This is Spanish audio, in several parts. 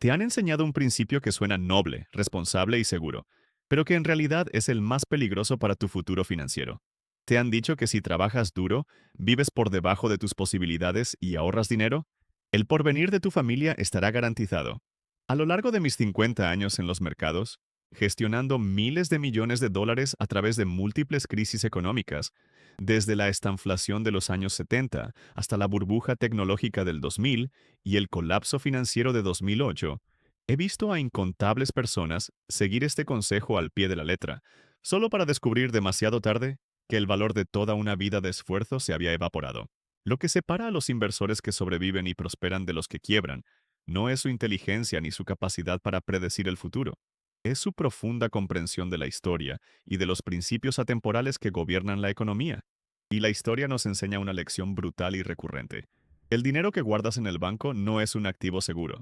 Te han enseñado un principio que suena noble, responsable y seguro, pero que en realidad es el más peligroso para tu futuro financiero. Te han dicho que si trabajas duro, vives por debajo de tus posibilidades y ahorras dinero, el porvenir de tu familia estará garantizado. A lo largo de mis 50 años en los mercados, gestionando miles de millones de dólares a través de múltiples crisis económicas, desde la estanflación de los años 70 hasta la burbuja tecnológica del 2000 y el colapso financiero de 2008, he visto a incontables personas seguir este consejo al pie de la letra, solo para descubrir demasiado tarde que el valor de toda una vida de esfuerzo se había evaporado. Lo que separa a los inversores que sobreviven y prosperan de los que quiebran no es su inteligencia ni su capacidad para predecir el futuro, es su profunda comprensión de la historia y de los principios atemporales que gobiernan la economía. Y la historia nos enseña una lección brutal y recurrente. El dinero que guardas en el banco no es un activo seguro.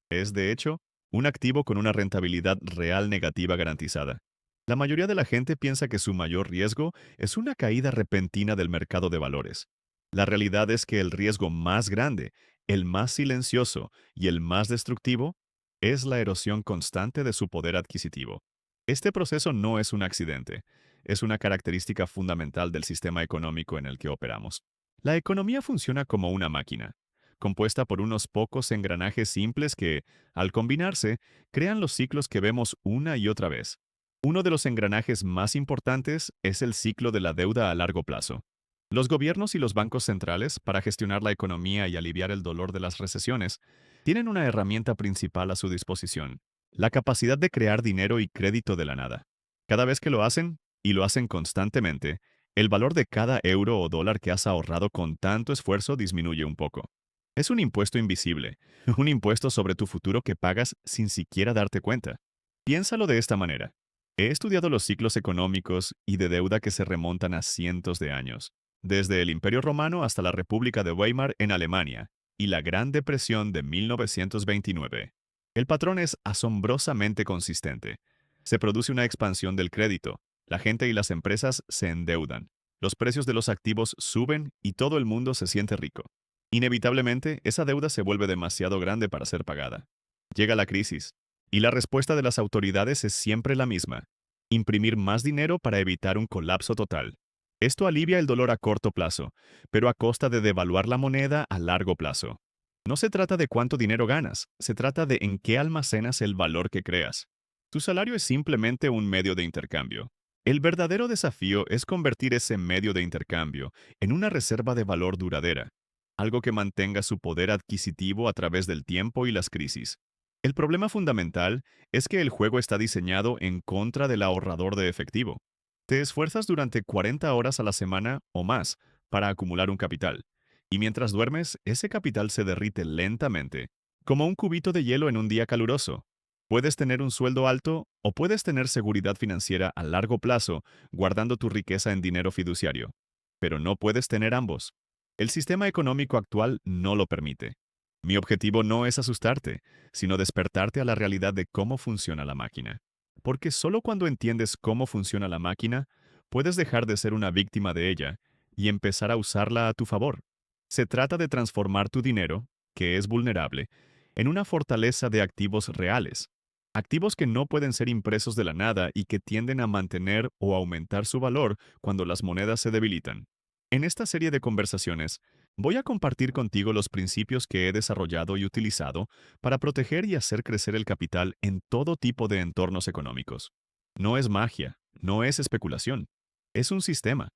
Es, de hecho, un activo con una rentabilidad real negativa garantizada. La mayoría de la gente piensa que su mayor riesgo es una caída repentina del mercado de valores. La realidad es que el riesgo más grande, el más silencioso y el más destructivo es la erosión constante de su poder adquisitivo. Este proceso no es un accidente, es una característica fundamental del sistema económico en el que operamos. La economía funciona como una máquina, compuesta por unos pocos engranajes simples que, al combinarse, crean los ciclos que vemos una y otra vez. Uno de los engranajes más importantes es el ciclo de la deuda a largo plazo. Los gobiernos y los bancos centrales, para gestionar la economía y aliviar el dolor de las recesiones, tienen una herramienta principal a su disposición: la capacidad de crear dinero y crédito de la nada. Cada vez que lo hacen, y lo hacen constantemente, el valor de cada euro o dólar que has ahorrado con tanto esfuerzo disminuye un poco. Es un impuesto invisible, un impuesto sobre tu futuro que pagas sin siquiera darte cuenta. Piénsalo de esta manera. He estudiado los ciclos económicos y de deuda que se remontan a cientos de años, desde el Imperio Romano hasta la República de Weimar en Alemania y la Gran Depresión de 1929. El patrón es asombrosamente consistente. Se produce una expansión del crédito, la gente y las empresas se endeudan, los precios de los activos suben y todo el mundo se siente rico. Inevitablemente, esa deuda se vuelve demasiado grande para ser pagada. Llega la crisis, y la respuesta de las autoridades es siempre la misma: imprimir más dinero para evitar un colapso total. Esto alivia el dolor a corto plazo, pero a costa de devaluar la moneda a largo plazo. No se trata de cuánto dinero ganas, se trata de en qué almacenas el valor que creas. Tu salario es simplemente un medio de intercambio. El verdadero desafío es convertir ese medio de intercambio en una reserva de valor duradera, algo que mantenga su poder adquisitivo a través del tiempo y las crisis. El problema fundamental es que el juego está diseñado en contra del ahorrador de efectivo. Te esfuerzas durante 40 horas a la semana o más para acumular un capital, y mientras duermes, ese capital se derrite lentamente, como un cubito de hielo en un día caluroso. Puedes tener un sueldo alto o puedes tener seguridad financiera a largo plazo guardando tu riqueza en dinero fiduciario, pero no puedes tener ambos. El sistema económico actual no lo permite. Mi objetivo no es asustarte, sino despertarte a la realidad de cómo funciona la máquina. Porque solo cuando entiendes cómo funciona la máquina, puedes dejar de ser una víctima de ella y empezar a usarla a tu favor. Se trata de transformar tu dinero, que es vulnerable, en una fortaleza de activos reales. Activos que no pueden ser impresos de la nada y que tienden a mantener o aumentar su valor cuando las monedas se debilitan. En esta serie de conversaciones, voy a compartir contigo los principios que he desarrollado y utilizado para proteger y hacer crecer el capital en todo tipo de entornos económicos. No es magia, no es especulación, es un sistema,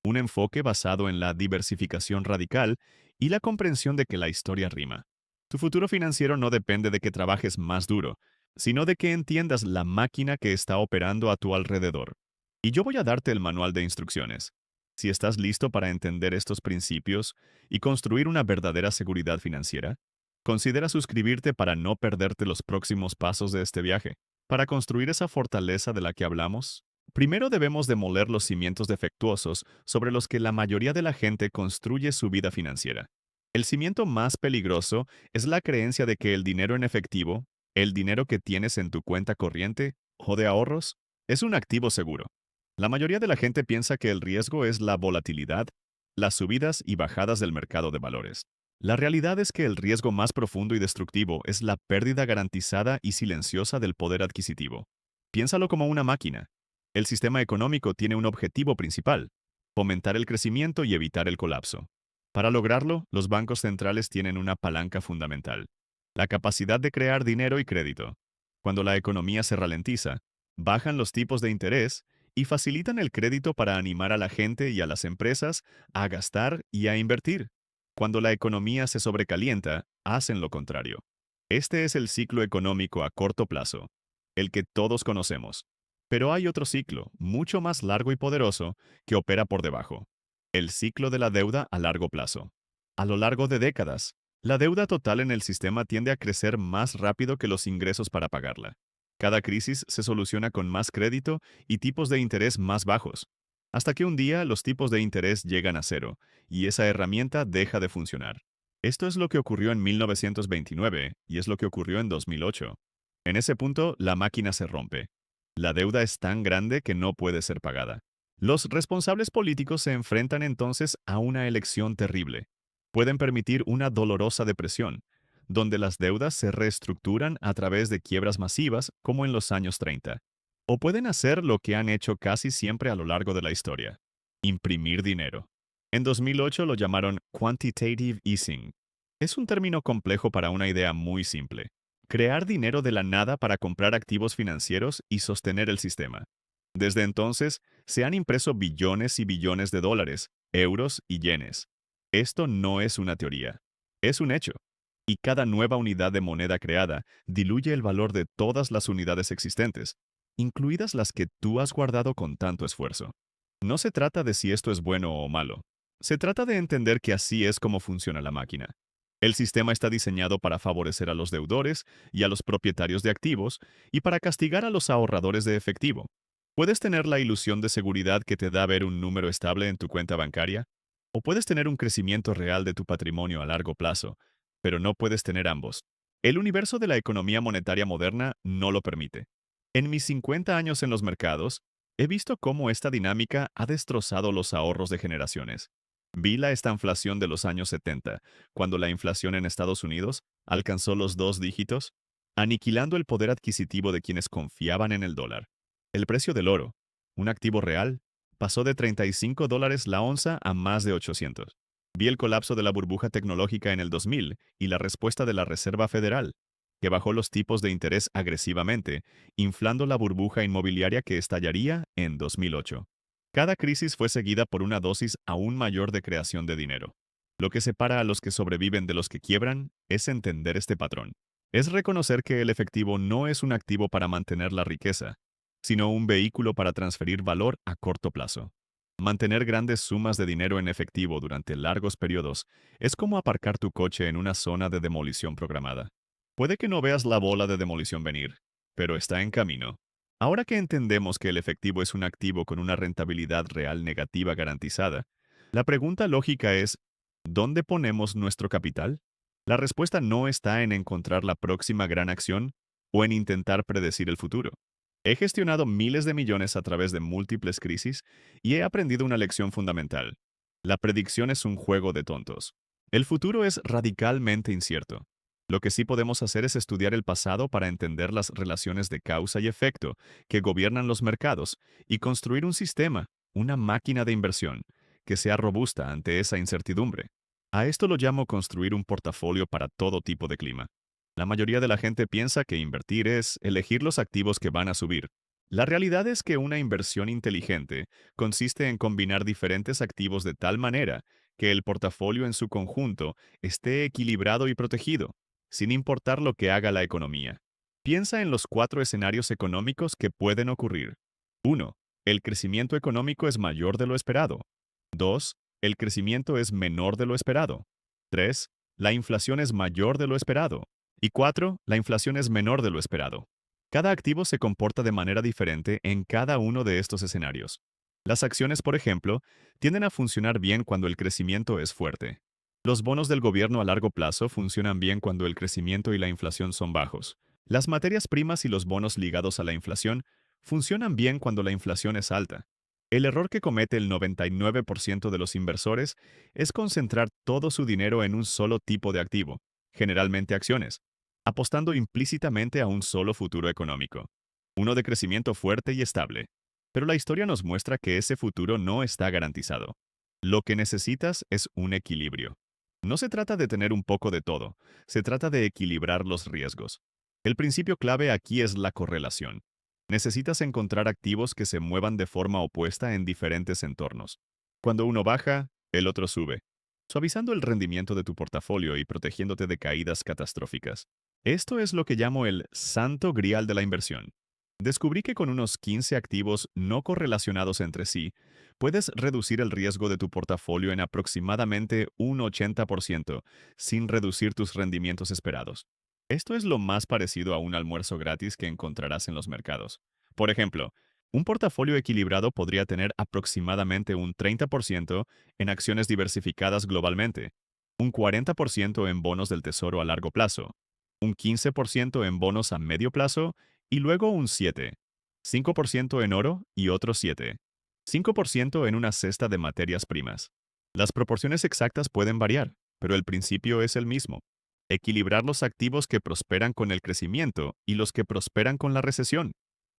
un enfoque basado en la diversificación radical y la comprensión de que la historia rima. Tu futuro financiero no depende de que trabajes más duro, sino de que entiendas la máquina que está operando a tu alrededor. Y yo voy a darte el manual de instrucciones. Si estás listo para entender estos principios y construir una verdadera seguridad financiera, considera suscribirte para no perderte los próximos pasos de este viaje. Para construir esa fortaleza de la que hablamos, primero debemos demoler los cimientos defectuosos sobre los que la mayoría de la gente construye su vida financiera. El cimiento más peligroso es la creencia de que el dinero en efectivo, el dinero que tienes en tu cuenta corriente o de ahorros, es un activo seguro. La mayoría de la gente piensa que el riesgo es la volatilidad, las subidas y bajadas del mercado de valores. La realidad es que el riesgo más profundo y destructivo es la pérdida garantizada y silenciosa del poder adquisitivo. Piénsalo como una máquina. El sistema económico tiene un objetivo principal: fomentar el crecimiento y evitar el colapso. Para lograrlo, los bancos centrales tienen una palanca fundamental: la capacidad de crear dinero y crédito. Cuando la economía se ralentiza, bajan los tipos de interés y facilitan el crédito para animar a la gente y a las empresas a gastar y a invertir. Cuando la economía se sobrecalienta, hacen lo contrario. Este es el ciclo económico a corto plazo, el que todos conocemos. Pero hay otro ciclo, mucho más largo y poderoso, que opera por debajo: el ciclo de la deuda a largo plazo. A lo largo de décadas, la deuda total en el sistema tiende a crecer más rápido que los ingresos para pagarla. Cada crisis se soluciona con más crédito y tipos de interés más bajos, hasta que un día los tipos de interés llegan a cero y esa herramienta deja de funcionar. Esto es lo que ocurrió en 1929 y es lo que ocurrió en 2008. En ese punto, la máquina se rompe. La deuda es tan grande que no puede ser pagada. Los responsables políticos se enfrentan entonces a una elección terrible. Pueden permitir una dolorosa depresión, donde las deudas se reestructuran a través de quiebras masivas como en los años 30. O pueden hacer lo que han hecho casi siempre a lo largo de la historia: imprimir dinero. En 2008 lo llamaron quantitative easing. Es un término complejo para una idea muy simple: crear dinero de la nada para comprar activos financieros y sostener el sistema. Desde entonces, se han impreso billones y billones de dólares, euros y yenes. Esto no es una teoría, es un hecho. Y cada nueva unidad de moneda creada diluye el valor de todas las unidades existentes, incluidas las que tú has guardado con tanto esfuerzo. No se trata de si esto es bueno o malo. Se trata de entender que así es como funciona la máquina. El sistema está diseñado para favorecer a los deudores y a los propietarios de activos y para castigar a los ahorradores de efectivo. Puedes tener la ilusión de seguridad que te da ver un número estable en tu cuenta bancaria, o puedes tener un crecimiento real de tu patrimonio a largo plazo, pero no puedes tener ambos. El universo de la economía monetaria moderna no lo permite. En mis 50 años en los mercados, he visto cómo esta dinámica ha destrozado los ahorros de generaciones. Vi la estanflación de los años 70, cuando la inflación en Estados Unidos alcanzó los 2 dígitos, aniquilando el poder adquisitivo de quienes confiaban en el dólar. El precio del oro, un activo real, pasó de $35 la onza a más de 800. Vi el colapso de la burbuja tecnológica en el 2000 y la respuesta de la Reserva Federal, que bajó los tipos de interés agresivamente, inflando la burbuja inmobiliaria que estallaría en 2008. Cada crisis fue seguida por una dosis aún mayor de creación de dinero. Lo que separa a los que sobreviven de los que quiebran es entender este patrón. Es reconocer que el efectivo no es un activo para mantener la riqueza, sino un vehículo para transferir valor a corto plazo. Mantener grandes sumas de dinero en efectivo durante largos periodos es como aparcar tu coche en una zona de demolición programada. Puede que no veas la bola de demolición venir, pero está en camino. Ahora que entendemos que el efectivo es un activo con una rentabilidad real negativa garantizada, la pregunta lógica es: ¿dónde ponemos nuestro capital? La respuesta no está en encontrar la próxima gran acción o en intentar predecir el futuro. He gestionado miles de millones a través de múltiples crisis y he aprendido una lección fundamental: la predicción es un juego de tontos. El futuro es radicalmente incierto. Lo que sí podemos hacer es estudiar el pasado para entender las relaciones de causa y efecto que gobiernan los mercados y construir un sistema, una máquina de inversión, que sea robusta ante esa incertidumbre. A esto lo llamo construir un portafolio para todo tipo de clima. La mayoría de la gente piensa que invertir es elegir los activos que van a subir. La realidad es que una inversión inteligente consiste en combinar diferentes activos de tal manera que el portafolio en su conjunto esté equilibrado y protegido, sin importar lo que haga la economía. Piensa en los 4 escenarios económicos que pueden ocurrir. 1. El crecimiento económico es mayor de lo esperado. 2. El crecimiento es menor de lo esperado. 3. La inflación es mayor de lo esperado. Y 4. La inflación es menor de lo esperado. Cada activo se comporta de manera diferente en cada uno de estos escenarios. Las acciones, por ejemplo, tienden a funcionar bien cuando el crecimiento es fuerte. Los bonos del gobierno a largo plazo funcionan bien cuando el crecimiento y la inflación son bajos. Las materias primas y los bonos ligados a la inflación funcionan bien cuando la inflación es alta. El error que comete el 99% de los inversores es concentrar todo su dinero en un solo tipo de activo, generalmente acciones, apostando implícitamente a un solo futuro económico, uno de crecimiento fuerte y estable. Pero la historia nos muestra que ese futuro no está garantizado. Lo que necesitas es un equilibrio. No se trata de tener un poco de todo, se trata de equilibrar los riesgos. El principio clave aquí es la correlación. Necesitas encontrar activos que se muevan de forma opuesta en diferentes entornos. Cuando uno baja, el otro sube, suavizando el rendimiento de tu portafolio y protegiéndote de caídas catastróficas. Esto es lo que llamo el santo grial de la inversión. Descubrí que con unos 15 activos no correlacionados entre sí, puedes reducir el riesgo de tu portafolio en aproximadamente un 80% sin reducir tus rendimientos esperados. Esto es lo más parecido a un almuerzo gratis que encontrarás en los mercados. Por ejemplo, un portafolio equilibrado podría tener aproximadamente un 30% en acciones diversificadas globalmente, un 40% en bonos del tesoro a largo plazo, un 15% en bonos a medio plazo y luego un 5% en oro y otro 5% en una cesta de materias primas. Las proporciones exactas pueden variar, pero el principio es el mismo. Equilibrar los activos que prosperan con el crecimiento y los que prosperan con la recesión,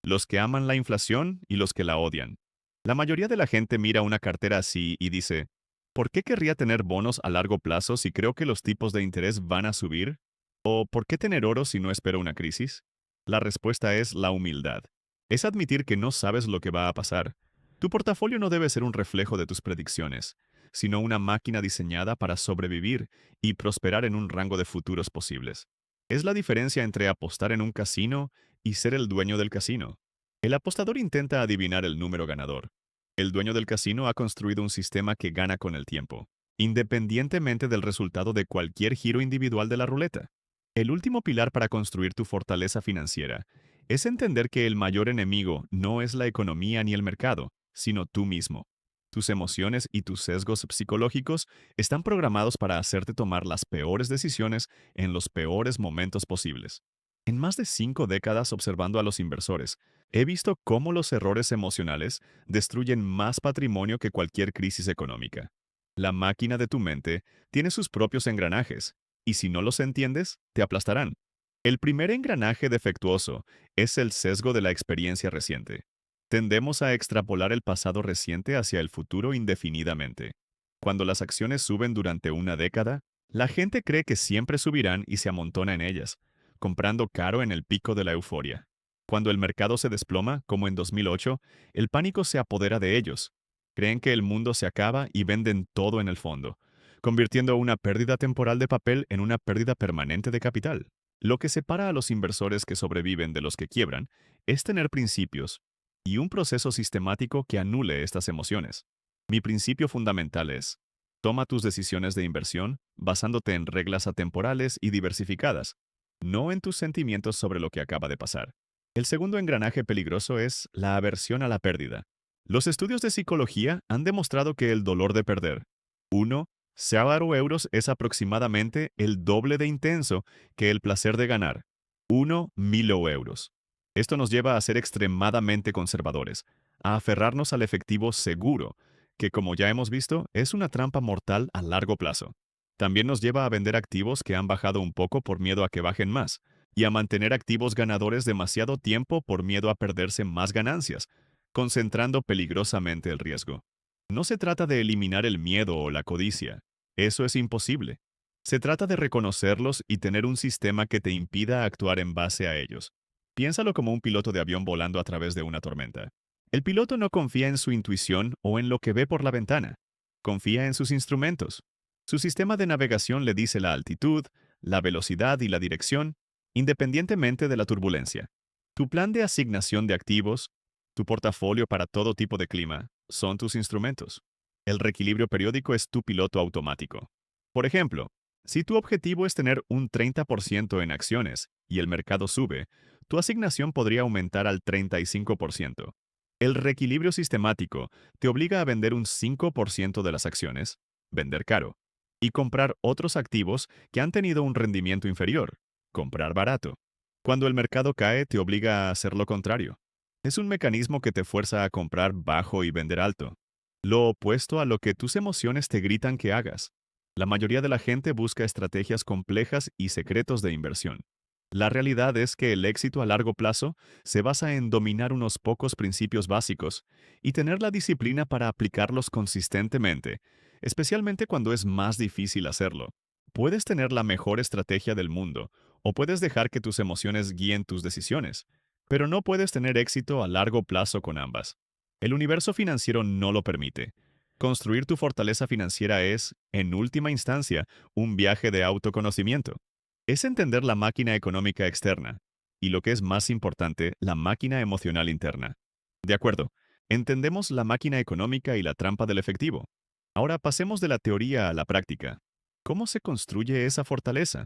los que aman la inflación y los que la odian. La mayoría de la gente mira una cartera así y dice, ¿por qué querría tener bonos a largo plazo si creo que los tipos de interés van a subir? ¿O por qué tener oro si no espero una crisis? La respuesta es la humildad. Es admitir que no sabes lo que va a pasar. Tu portafolio no debe ser un reflejo de tus predicciones, sino una máquina diseñada para sobrevivir y prosperar en un rango de futuros posibles. Es la diferencia entre apostar en un casino y ser el dueño del casino. El apostador intenta adivinar el número ganador. El dueño del casino ha construido un sistema que gana con el tiempo, independientemente del resultado de cualquier giro individual de la ruleta. El último pilar para construir tu fortaleza financiera es entender que el mayor enemigo no es la economía ni el mercado, sino tú mismo. Tus emociones y tus sesgos psicológicos están programados para hacerte tomar las peores decisiones en los peores momentos posibles. En más de 5 décadas observando a los inversores, he visto cómo los errores emocionales destruyen más patrimonio que cualquier crisis económica. La máquina de tu mente tiene sus propios engranajes, y si no los entiendes, te aplastarán. El primer engranaje defectuoso es el sesgo de la experiencia reciente. Tendemos a extrapolar el pasado reciente hacia el futuro indefinidamente. Cuando las acciones suben durante una década, la gente cree que siempre subirán y se amontona en ellas, comprando caro en el pico de la euforia. Cuando el mercado se desploma, como en 2008, el pánico se apodera de ellos. Creen que el mundo se acaba y venden todo en el fondo, convirtiendo una pérdida temporal de papel en una pérdida permanente de capital. Lo que separa a los inversores que sobreviven de los que quiebran es tener principios y un proceso sistemático que anule estas emociones. Mi principio fundamental es, toma tus decisiones de inversión basándote en reglas atemporales y diversificadas, no en tus sentimientos sobre lo que acaba de pasar. El segundo engranaje peligroso es la aversión a la pérdida. Los estudios de psicología han demostrado que el dolor de perder, 1 € es aproximadamente el doble de intenso que el placer de ganar, 1.000 euros. Esto nos lleva a ser extremadamente conservadores, a aferrarnos al efectivo seguro, que como ya hemos visto, es una trampa mortal a largo plazo. También nos lleva a vender activos que han bajado un poco por miedo a que bajen más, y a mantener activos ganadores demasiado tiempo por miedo a perderse más ganancias, concentrando peligrosamente el riesgo. No se trata de eliminar el miedo o la codicia. Eso es imposible. Se trata de reconocerlos y tener un sistema que te impida actuar en base a ellos. Piénsalo como un piloto de avión volando a través de una tormenta. El piloto no confía en su intuición o en lo que ve por la ventana. Confía en sus instrumentos. Su sistema de navegación le dice la altitud, la velocidad y la dirección, independientemente de la turbulencia. Tu plan de asignación de activos, tu portafolio para todo tipo de clima, son tus instrumentos. El reequilibrio periódico es tu piloto automático. Por ejemplo, si tu objetivo es tener un 30% en acciones y el mercado sube, tu asignación podría aumentar al 35%. El reequilibrio sistemático te obliga a vender un 5% de las acciones, vender caro, y comprar otros activos que han tenido un rendimiento inferior, comprar barato. Cuando el mercado cae, te obliga a hacer lo contrario. Es un mecanismo que te fuerza a comprar bajo y vender alto. Lo opuesto a lo que tus emociones te gritan que hagas. La mayoría de la gente busca estrategias complejas y secretos de inversión. La realidad es que el éxito a largo plazo se basa en dominar unos pocos principios básicos y tener la disciplina para aplicarlos consistentemente, especialmente cuando es más difícil hacerlo. Puedes tener la mejor estrategia del mundo o puedes dejar que tus emociones guíen tus decisiones, pero no puedes tener éxito a largo plazo con ambas. El universo financiero no lo permite. Construir tu fortaleza financiera es, en última instancia, un viaje de autoconocimiento. Es entender la máquina económica externa y, lo que es más importante, la máquina emocional interna. De acuerdo, entendemos la máquina económica y la trampa del efectivo. Ahora pasemos de la teoría a la práctica. ¿Cómo se construye esa fortaleza?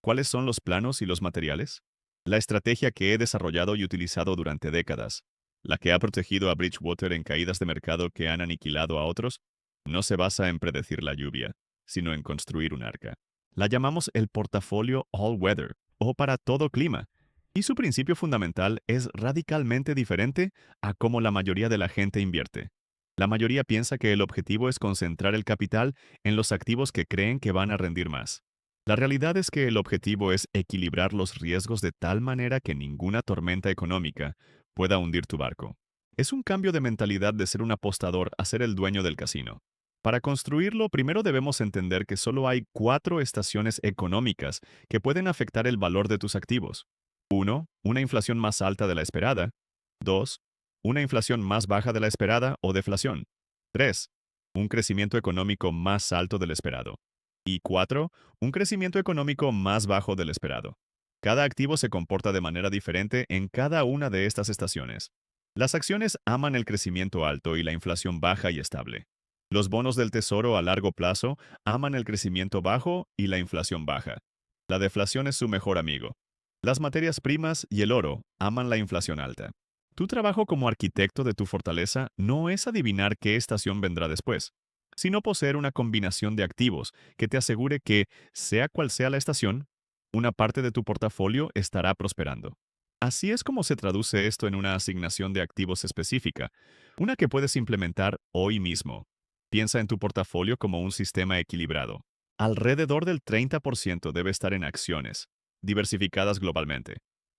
¿Cuáles son los planos y los materiales? La estrategia que he desarrollado y utilizado durante décadas, la que ha protegido a Bridgewater en caídas de mercado que han aniquilado a otros, no se basa en predecir la lluvia, sino en construir un arca. La llamamos el portafolio All Weather, o para todo clima, y su principio fundamental es radicalmente diferente a cómo la mayoría de la gente invierte. La mayoría piensa que el objetivo es concentrar el capital en los activos que creen que van a rendir más. La realidad es que el objetivo es equilibrar los riesgos de tal manera que ninguna tormenta económica pueda hundir tu barco. Es un cambio de mentalidad de ser un apostador a ser el dueño del casino. Para construirlo, primero debemos entender que solo hay 4 estaciones económicas que pueden afectar el valor de tus activos. 1. Una inflación más alta de la esperada. 2. Una inflación más baja de la esperada o deflación. 3. Un crecimiento económico más alto del esperado. Y 4. Un crecimiento económico más bajo del esperado. Cada activo se comporta de manera diferente en cada una de estas estaciones. Las acciones aman el crecimiento alto y la inflación baja y estable. Los bonos del tesoro a largo plazo aman el crecimiento bajo y la inflación baja. La deflación es su mejor amigo. Las materias primas y el oro aman la inflación alta. Tu trabajo como arquitecto de tu fortaleza no es adivinar qué estación vendrá después, sino poseer una combinación de activos que te asegure que, sea cual sea la estación, una parte de tu portafolio estará prosperando. Así es como se traduce esto en una asignación de activos específica, una que puedes implementar hoy mismo. Piensa en tu portafolio como un sistema equilibrado. Alrededor del 30% debe estar en acciones, diversificadas globalmente.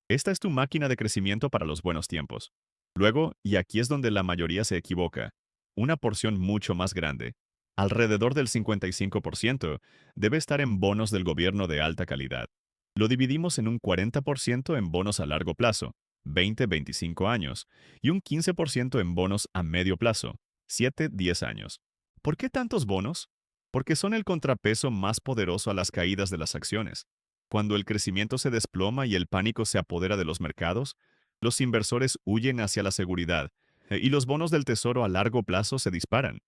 Esta es tu máquina de crecimiento para los buenos tiempos. Luego, y aquí es donde la mayoría se equivoca, una porción mucho más grande, alrededor del 55%, debe estar en bonos del gobierno de alta calidad. Lo dividimos en un 40% en bonos a largo plazo, 20-25 años, y un 15% en bonos a medio plazo, 7-10 años. ¿Por qué tantos bonos? Porque son el contrapeso más poderoso a las caídas de las acciones. Cuando el crecimiento se desploma y el pánico se apodera de los mercados, los inversores huyen hacia la seguridad y los bonos del tesoro a largo plazo se disparan.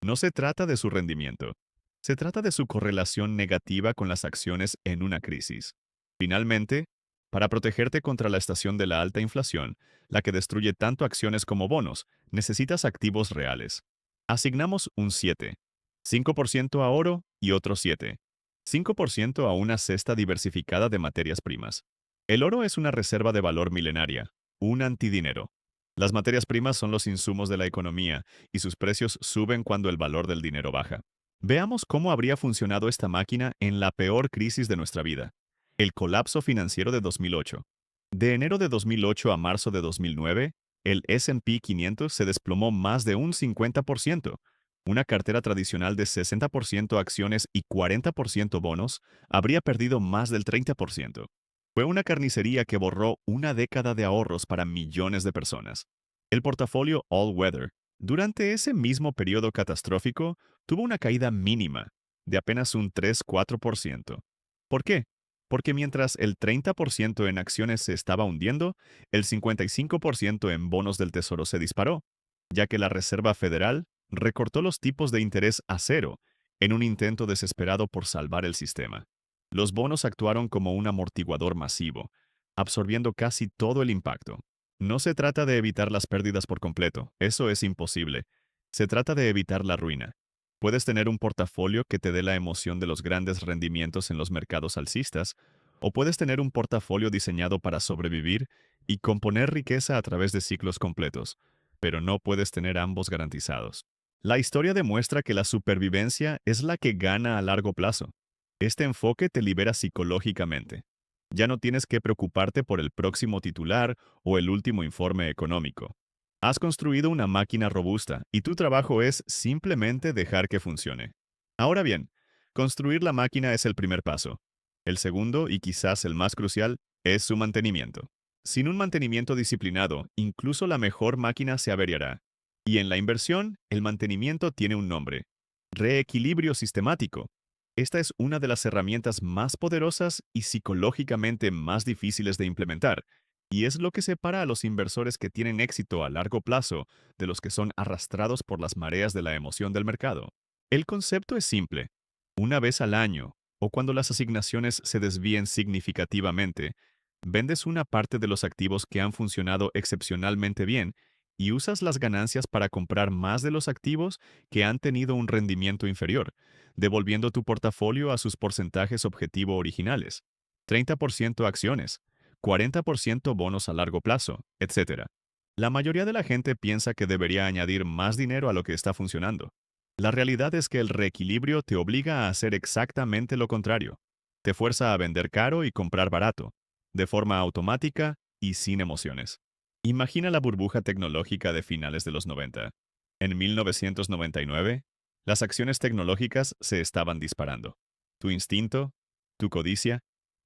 No se trata de su rendimiento, se trata de su correlación negativa con las acciones en una crisis. Finalmente, para protegerte contra la estación de la alta inflación, la que destruye tanto acciones como bonos, necesitas activos reales. Asignamos un 7, 5% a oro y otro 7, 5% a una cesta diversificada de materias primas. El oro es una reserva de valor milenaria, un antidinero. Las materias primas son los insumos de la economía y sus precios suben cuando el valor del dinero baja. Veamos cómo habría funcionado esta máquina en la peor crisis de nuestra vida, el colapso financiero de 2008. De enero de 2008 a marzo de 2009, el S&P 500 se desplomó más de un 50%. Una cartera tradicional de 60% acciones y 40% bonos habría perdido más del 30%. Fue una carnicería que borró una década de ahorros para millones de personas. El portafolio All Weather, durante ese mismo periodo catastrófico, tuvo una caída mínima, de apenas un 3-4%. ¿Por qué? Porque mientras el 30% en acciones se estaba hundiendo, el 55% en bonos del tesoro se disparó, ya que la Reserva Federal recortó los tipos de interés a cero en un intento desesperado por salvar el sistema. Los bonos actuaron como un amortiguador masivo, absorbiendo casi todo el impacto. No se trata de evitar las pérdidas por completo, eso es imposible. Se trata de evitar la ruina. Puedes tener un portafolio que te dé la emoción de los grandes rendimientos en los mercados alcistas, o puedes tener un portafolio diseñado para sobrevivir y componer riqueza a través de ciclos completos, pero no puedes tener ambos garantizados. La historia demuestra que la supervivencia es la que gana a largo plazo. Este enfoque te libera psicológicamente. Ya no tienes que preocuparte por el próximo titular o el último informe económico. Has construido una máquina robusta y tu trabajo es simplemente dejar que funcione. Ahora bien, construir la máquina es el primer paso. El segundo, y quizás el más crucial, es su mantenimiento. Sin un mantenimiento disciplinado, incluso la mejor máquina se averiará. Y en la inversión, el mantenimiento tiene un nombre: reequilibrio sistemático. Esta es una de las herramientas más poderosas y psicológicamente más difíciles de implementar, y es lo que separa a los inversores que tienen éxito a largo plazo de los que son arrastrados por las mareas de la emoción del mercado. El concepto es simple. Una vez al año, o cuando las asignaciones se desvíen significativamente, vendes una parte de los activos que han funcionado excepcionalmente bien y usas las ganancias para comprar más de los activos que han tenido un rendimiento inferior, devolviendo tu portafolio a sus porcentajes objetivo originales: 30% acciones, 40% bonos a largo plazo, etc. La mayoría de la gente piensa que debería añadir más dinero a lo que está funcionando. La realidad es que el reequilibrio te obliga a hacer exactamente lo contrario. Te fuerza a vender caro y comprar barato, de forma automática y sin emociones. Imagina la burbuja tecnológica de finales de los 90. En 1999, las acciones tecnológicas se estaban disparando. Tu instinto, tu codicia,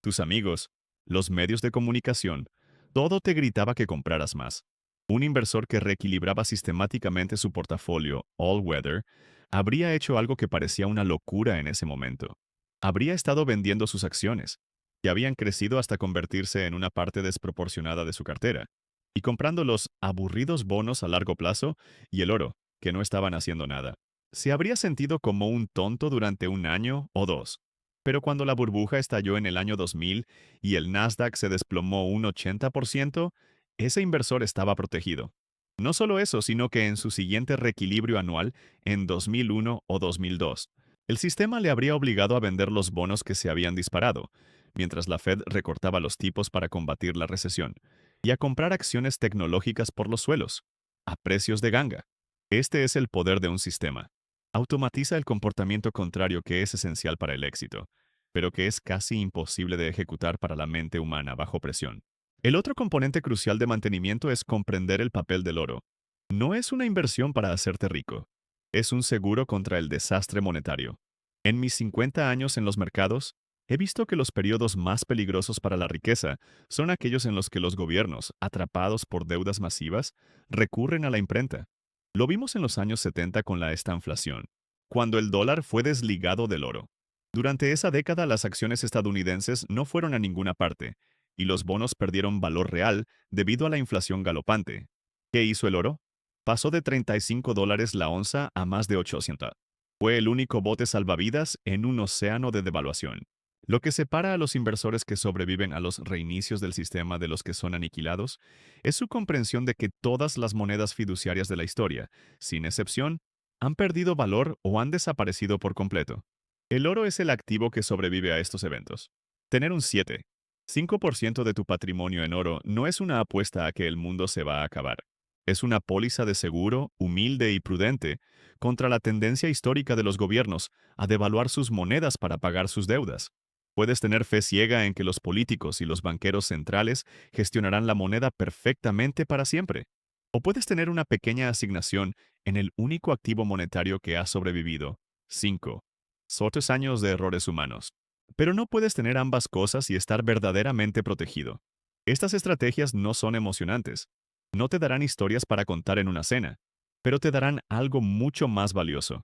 tus amigos, los medios de comunicación, todo te gritaba que compraras más. Un inversor que reequilibraba sistemáticamente su portafolio all-weather habría hecho algo que parecía una locura en ese momento. Habría estado vendiendo sus acciones, que habían crecido hasta convertirse en una parte desproporcionada de su cartera, y comprando los aburridos bonos a largo plazo y el oro, que no estaban haciendo nada. Se habría sentido como un tonto durante un año o dos. Pero cuando la burbuja estalló en el año 2000 y el Nasdaq se desplomó un 80%, ese inversor estaba protegido. No solo eso, sino que en su siguiente reequilibrio anual, en 2001 o 2002, el sistema le habría obligado a vender los bonos que se habían disparado, mientras la Fed recortaba los tipos para combatir la recesión, y a comprar acciones tecnológicas por los suelos, a precios de ganga. Este es el poder de un sistema. Automatiza el comportamiento contrario que es esencial para el éxito, pero que es casi imposible de ejecutar para la mente humana bajo presión. El otro componente crucial de mantenimiento es comprender el papel del oro. No es una inversión para hacerte rico. Es un seguro contra el desastre monetario. En mis 50 años en los mercados, he visto que los periodos más peligrosos para la riqueza son aquellos en los que los gobiernos, atrapados por deudas masivas, recurren a la imprenta. Lo vimos en los años 70 con la estanflación, cuando el dólar fue desligado del oro. Durante esa década las acciones estadounidenses no fueron a ninguna parte, y los bonos perdieron valor real debido a la inflación galopante. ¿Qué hizo el oro? Pasó de $35 la onza a más de 800. Fue el único bote salvavidas en un océano de devaluación. Lo que separa a los inversores que sobreviven a los reinicios del sistema de los que son aniquilados es su comprensión de que todas las monedas fiduciarias de la historia, sin excepción, han perdido valor o han desaparecido por completo. El oro es el activo que sobrevive a estos eventos. Tener un 5% de tu patrimonio en oro no es una apuesta a que el mundo se va a acabar. Es una póliza de seguro, humilde y prudente, contra la tendencia histórica de los gobiernos a devaluar sus monedas para pagar sus deudas. Puedes tener fe ciega en que los políticos y los banqueros centrales gestionarán la moneda perfectamente para siempre. O puedes tener una pequeña asignación en el único activo monetario que ha sobrevivido: 5 sotos años de errores humanos. Pero no puedes tener ambas cosas y estar verdaderamente protegido. Estas estrategias no son emocionantes. No te darán historias para contar en una cena, pero te darán algo mucho más valioso: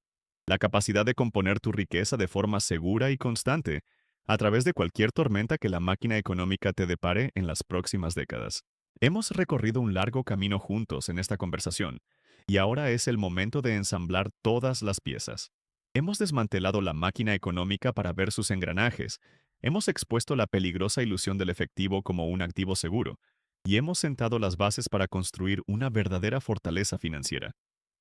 la capacidad de componer tu riqueza de forma segura y constante, a través de cualquier tormenta que la máquina económica te depare en las próximas décadas. Hemos recorrido un largo camino juntos en esta conversación, y ahora es el momento de ensamblar todas las piezas. Hemos desmantelado la máquina económica para ver sus engranajes, hemos expuesto la peligrosa ilusión del efectivo como un activo seguro, y hemos sentado las bases para construir una verdadera fortaleza financiera.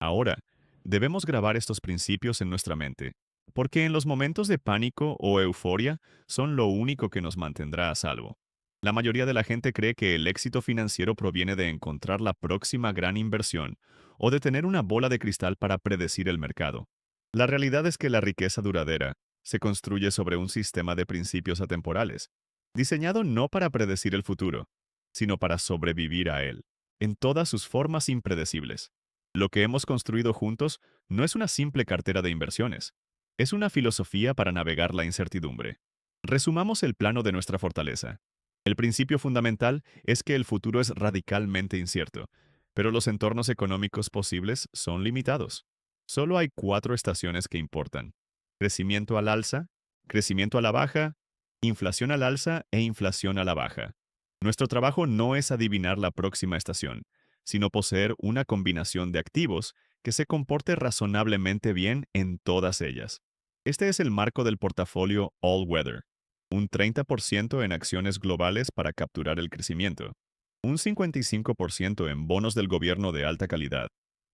Ahora, debemos grabar estos principios en nuestra mente, porque en los momentos de pánico o euforia son lo único que nos mantendrá a salvo. La mayoría de la gente cree que el éxito financiero proviene de encontrar la próxima gran inversión o de tener una bola de cristal para predecir el mercado. La realidad es que la riqueza duradera se construye sobre un sistema de principios atemporales, diseñado no para predecir el futuro, sino para sobrevivir a él, en todas sus formas impredecibles. Lo que hemos construido juntos no es una simple cartera de inversiones, es una filosofía para navegar la incertidumbre. Resumamos el plano de nuestra fortaleza. El principio fundamental es que el futuro es radicalmente incierto, pero los entornos económicos posibles son limitados. Solo hay cuatro estaciones que importan: crecimiento al alza, crecimiento a la baja, inflación al alza e inflación a la baja. Nuestro trabajo no es adivinar la próxima estación, sino poseer una combinación de activos que se comporte razonablemente bien en todas ellas. Este es el marco del portafolio All Weather: un 30% en acciones globales para capturar el crecimiento, un 55% en bonos del gobierno de alta calidad,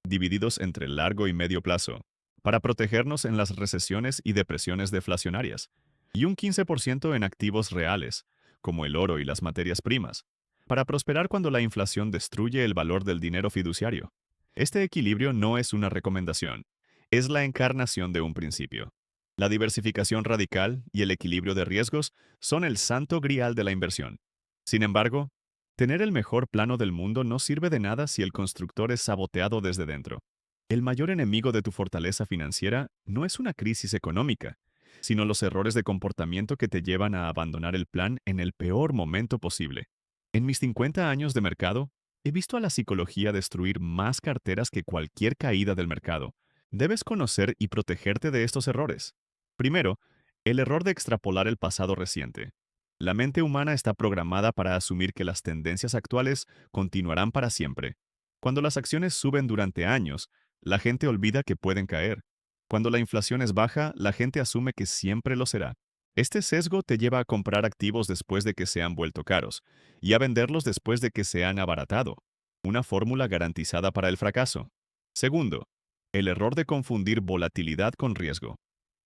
divididos entre largo y medio plazo, para protegernos en las recesiones y depresiones deflacionarias, y un 15% en activos reales, como el oro y las materias primas, para prosperar cuando la inflación destruye el valor del dinero fiduciario. Este equilibrio no es una recomendación, es la encarnación de un principio. La diversificación radical y el equilibrio de riesgos son el santo grial de la inversión. Sin embargo, tener el mejor plano del mundo no sirve de nada si el constructor es saboteado desde dentro. El mayor enemigo de tu fortaleza financiera no es una crisis económica, sino los errores de comportamiento que te llevan a abandonar el plan en el peor momento posible. En mis 50 años de mercado, he visto a la psicología destruir más carteras que cualquier caída del mercado. Debes conocer y protegerte de estos errores. Primero, el error de extrapolar el pasado reciente. La mente humana está programada para asumir que las tendencias actuales continuarán para siempre. Cuando las acciones suben durante años, la gente olvida que pueden caer. Cuando la inflación es baja, la gente asume que siempre lo será. Este sesgo te lleva a comprar activos después de que se han vuelto caros y a venderlos después de que se han abaratado. Una fórmula garantizada para el fracaso. Segundo, el error de confundir volatilidad con riesgo.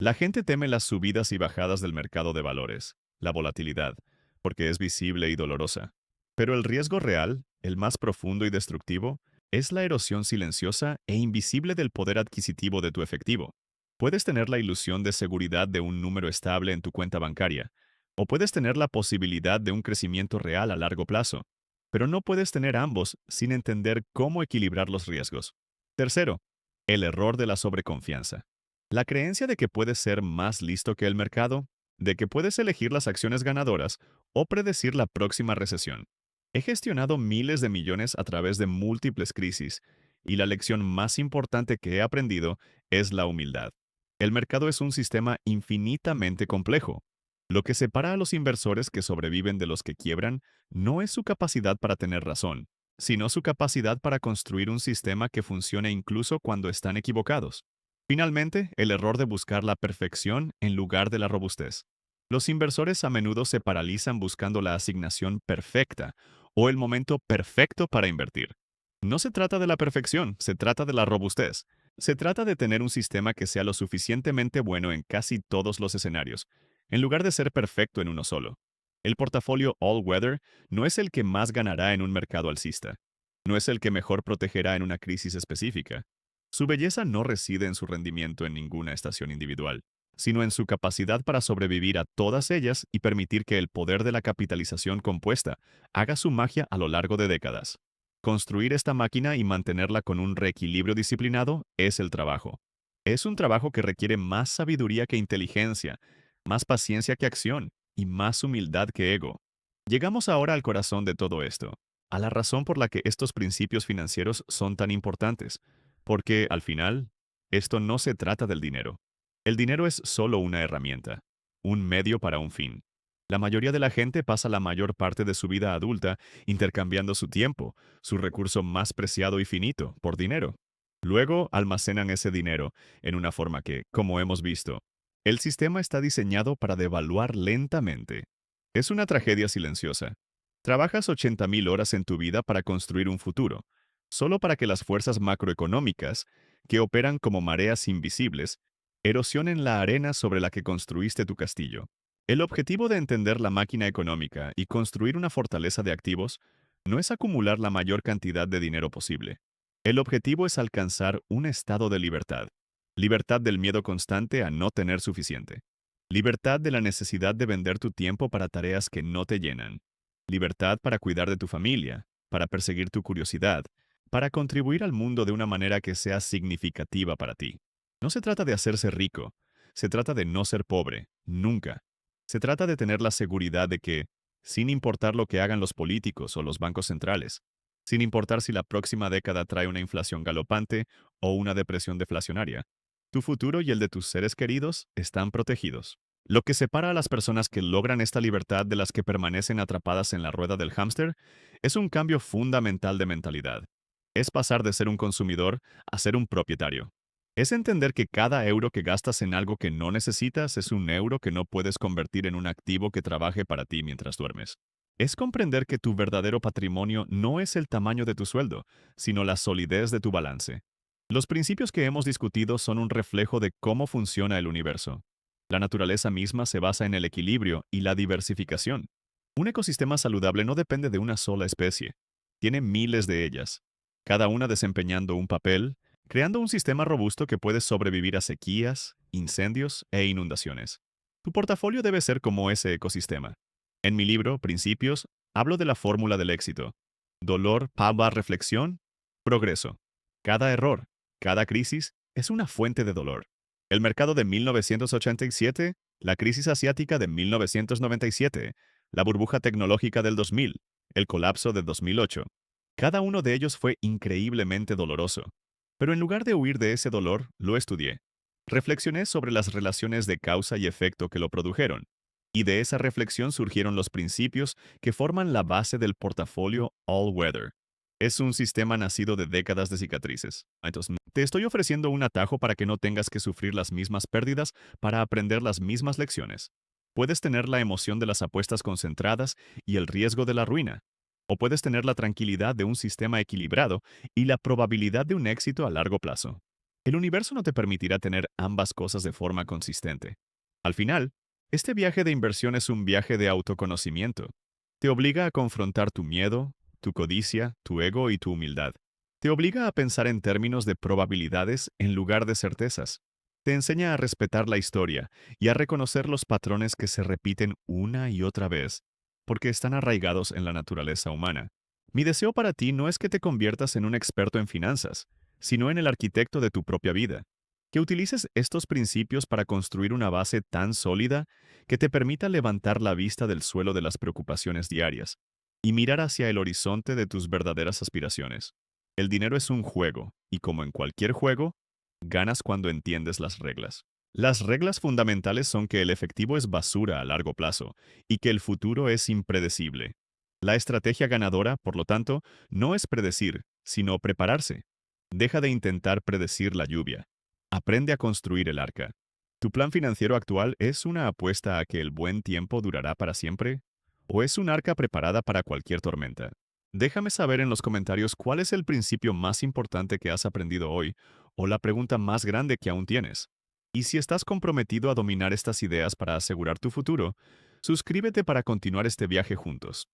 La gente teme las subidas y bajadas del mercado de valores, la volatilidad, porque es visible y dolorosa. Pero el riesgo real, el más profundo y destructivo, es la erosión silenciosa e invisible del poder adquisitivo de tu efectivo. Puedes tener la ilusión de seguridad de un número estable en tu cuenta bancaria, o puedes tener la posibilidad de un crecimiento real a largo plazo, pero no puedes tener ambos sin entender cómo equilibrar los riesgos. Tercero, el error de la sobreconfianza. La creencia de que puedes ser más listo que el mercado, de que puedes elegir las acciones ganadoras o predecir la próxima recesión. He gestionado miles de millones a través de múltiples crisis, y la lección más importante que he aprendido es la humildad. El mercado es un sistema infinitamente complejo. Lo que separa a los inversores que sobreviven de los que quiebran no es su capacidad para tener razón, sino su capacidad para construir un sistema que funcione incluso cuando están equivocados. Finalmente, el error de buscar la perfección en lugar de la robustez. Los inversores a menudo se paralizan buscando la asignación perfecta o el momento perfecto para invertir. No se trata de la perfección, se trata de la robustez. Se trata de tener un sistema que sea lo suficientemente bueno en casi todos los escenarios, en lugar de ser perfecto en uno solo. El portafolio All Weather no es el que más ganará en un mercado alcista. No es el que mejor protegerá en una crisis específica. Su belleza no reside en su rendimiento en ninguna estación individual, sino en su capacidad para sobrevivir a todas ellas y permitir que el poder de la capitalización compuesta haga su magia a lo largo de décadas. Construir esta máquina y mantenerla con un reequilibrio disciplinado es el trabajo. Es un trabajo que requiere más sabiduría que inteligencia, más paciencia que acción y más humildad que ego. Llegamos ahora al corazón de todo esto, a la razón por la que estos principios financieros son tan importantes, porque, al final, esto no se trata del dinero. El dinero es solo una herramienta, un medio para un fin. La mayoría de la gente pasa la mayor parte de su vida adulta intercambiando su tiempo, su recurso más preciado y finito, por dinero. Luego almacenan ese dinero en una forma que, como hemos visto, el sistema está diseñado para devaluar lentamente. Es una tragedia silenciosa. Trabajas 80.000 horas en tu vida para construir un futuro, solo para que las fuerzas macroeconómicas, que operan como mareas invisibles, erosionen la arena sobre la que construiste tu castillo. El objetivo de entender la máquina económica y construir una fortaleza de activos no es acumular la mayor cantidad de dinero posible. El objetivo es alcanzar un estado de libertad. Libertad del miedo constante a no tener suficiente. Libertad de la necesidad de vender tu tiempo para tareas que no te llenan. Libertad para cuidar de tu familia, para perseguir tu curiosidad, para contribuir al mundo de una manera que sea significativa para ti. No se trata de hacerse rico, se trata de no ser pobre, nunca. Se trata de tener la seguridad de que, sin importar lo que hagan los políticos o los bancos centrales, sin importar si la próxima década trae una inflación galopante o una depresión deflacionaria, tu futuro y el de tus seres queridos están protegidos. Lo que separa a las personas que logran esta libertad de las que permanecen atrapadas en la rueda del hámster es un cambio fundamental de mentalidad. Es pasar de ser un consumidor a ser un propietario. Es entender que cada euro que gastas en algo que no necesitas es un euro que no puedes convertir en un activo que trabaje para ti mientras duermes. Es comprender que tu verdadero patrimonio no es el tamaño de tu sueldo, sino la solidez de tu balance. Los principios que hemos discutido son un reflejo de cómo funciona el universo. La naturaleza misma se basa en el equilibrio y la diversificación. Un ecosistema saludable no depende de una sola especie. Tiene miles de ellas, cada una desempeñando un papel, creando un sistema robusto que puede sobrevivir a sequías, incendios e inundaciones. Tu portafolio debe ser como ese ecosistema. En mi libro, Principios, hablo de la fórmula del éxito. Dolor, pava, reflexión, progreso. Cada error, cada crisis, es una fuente de dolor. El mercado de 1987, la crisis asiática de 1997, la burbuja tecnológica del 2000, el colapso de 2008. Cada uno de ellos fue increíblemente doloroso. Pero en lugar de huir de ese dolor, lo estudié. Reflexioné sobre las relaciones de causa y efecto que lo produjeron. Y de esa reflexión surgieron los principios que forman la base del portafolio All Weather. Es un sistema nacido de décadas de cicatrices. Entonces, te estoy ofreciendo un atajo para que no tengas que sufrir las mismas pérdidas para aprender las mismas lecciones. Puedes tener la emoción de las apuestas concentradas y el riesgo de la ruina. O puedes tener la tranquilidad de un sistema equilibrado y la probabilidad de un éxito a largo plazo. El universo no te permitirá tener ambas cosas de forma consistente. Al final, este viaje de inversión es un viaje de autoconocimiento. Te obliga a confrontar tu miedo, tu codicia, tu ego y tu humildad. Te obliga a pensar en términos de probabilidades en lugar de certezas. Te enseña a respetar la historia y a reconocer los patrones que se repiten una y otra vez, porque están arraigados en la naturaleza humana. Mi deseo para ti no es que te conviertas en un experto en finanzas, sino en el arquitecto de tu propia vida. Que utilices estos principios para construir una base tan sólida que te permita levantar la vista del suelo de las preocupaciones diarias y mirar hacia el horizonte de tus verdaderas aspiraciones. El dinero es un juego, y como en cualquier juego, ganas cuando entiendes las reglas. Las reglas fundamentales son que el efectivo es basura a largo plazo y que el futuro es impredecible. La estrategia ganadora, por lo tanto, no es predecir, sino prepararse. Deja de intentar predecir la lluvia. Aprende a construir el arca. ¿Tu plan financiero actual es una apuesta a que el buen tiempo durará para siempre? ¿O es un arca preparada para cualquier tormenta? Déjame saber en los comentarios cuál es el principio más importante que has aprendido hoy o la pregunta más grande que aún tienes. Y si estás comprometido a dominar estas ideas para asegurar tu futuro, suscríbete para continuar este viaje juntos.